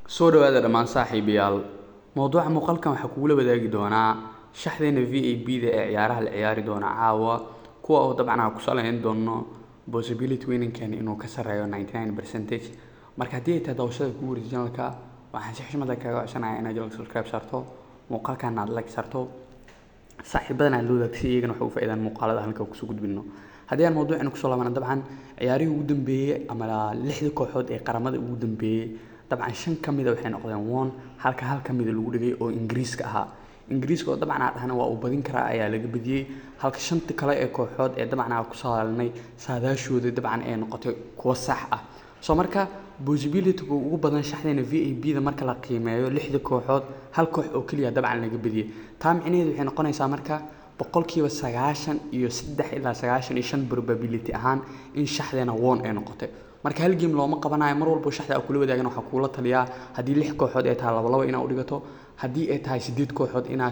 soo dhawaada dhammaan saaxiibayaal mowduuca muuqaalkan waxaa kugula wadaagi doonaa shaxdeena VAB-da ee ciyaaraha la ciyaari doona caawa kuwa oo dabcan aan ku salayn doono possibility winningkan inuu ka sareeyo 99% marka haddii ay tahay daawashada kugu wareejin channelka waxaan si xushmad leh kaga codsanayaa inaad channelka subscribe sarto muuqaalkan aad like sarto saaxiibadana aad la wadaagto iyagana waxay u faa'iidaan muuqaalada halka ku soo gudbino haddii aan mowduucina ku soo laabana dabcan ciyaarihii ugu dambeeyay ama lixda kooxood ee qaramada ugu dambeeyay dabcan shan kamid waxay noqdeen one halka hal kamid lagu dhigay oo Ingiriiska ahaa Ingiriiska oo dabcan aan dhahna waa uu badin karaa ayaa laga badiyay halka shanta kale ee kooxood ee dabcan aan ku saalalnay saadaashooda dabcan ay noqotay kuwa sax ah soo marka possibility ugu badan shaxdeena VAB-da marka la qiimeeyo lixda kooxood hal koox oo kaliya dabcan laga badiyay taa micnaheedu waxay noqonaysaa marka boqolkiiba 93 ilaa 95 probability ahaan in shaxdeena one ay noqotay marka hal game looma qabanayo mar walba shaxda kula wadaagan waxa kula taliyaa hadii lix kooxood ay tahay laba ina u dhigato hadii ay tahay sideed kooxood ina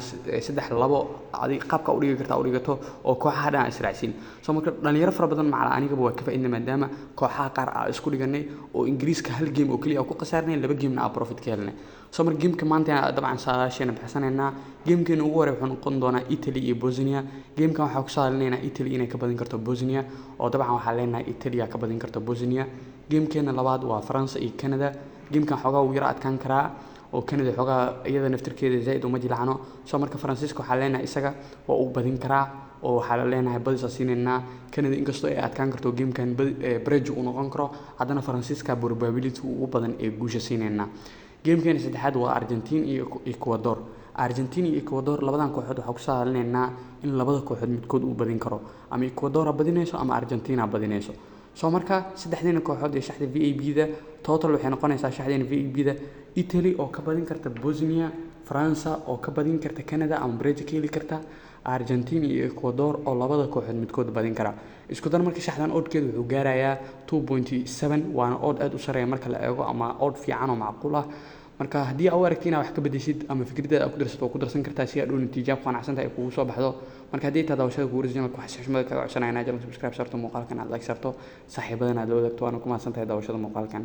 saddex labo adi qaabka u dhigi kartaa u dhigato oo kooxaha dhan israacsin soo marka dhalinyaro fara badan macala aniga waa ka faa'iidna maadaama kooxaha qaar ah isku dhiganay oo Ingiriiska hal game oo kaliya ku qasaarnay laba game na profit ka helnay soo marka game-ka maanta dabcan saadaashayna baxsanaynaa game-keena ugu horeeya wuxuu noqon doonaa Italy iyo Bosnia game-kan waxa ku saadalnaynaa Italy inay ka badin karto Bosnia oo dabcan waxa leenahay Italy ka badin karto Bosnia game-keena labaad waa France iyo Canada game-kan xogaa uu yara adkaan karaa oo Canada xogaa iyada naftirkeeda zaid uma jilacno soo marka Francisco waxa leenahay isaga waa uu badin karaa oo waxa leenahay badis siinayna Canada inkastoo ay adkaan karto game-kan bridge uu noqon karo haddana Francisco probability ugu badan ee guusha siinayna game-kan saddexaad waa Argentina iyo Ecuador Argentina iyo Ecuador labadan kooxood waxa ku saadalnaynaa in labada kooxood midkood uu badin karo ama Ecuador badinayso ama Argentina badinayso soo marka saddexdeena kooxood ee shaxda VAB-da total waxay noqonaysaa shaxdeena VAB-da Italy oo ka badin karta Bosnia France oo ka badin karta Canada ama bridge ka heli karta Argentina iyo Ecuador oo labada kooxood midkood badin kara isku dar marka shaxdan oodkeedu wuxuu gaarayaa 2.7 waana ood aad u sareeya marka la eego ama ood fiican oo macquul ah marka haddii aad aragtina wax ka bedeshid ama fikradaada ku darsato ku darsan kartaa si aad u natiijo qanacsan tahay kugu soo baxdo marka haddii taad daawashada kugu wareejin channelka waxa si xushmad kaga codsanayaa inaad channelka subscribe sarto muuqaalkan aad like sarto saaxiibadana aad la wadaagto waana ku mahadsantahay daawashada muuqaalkan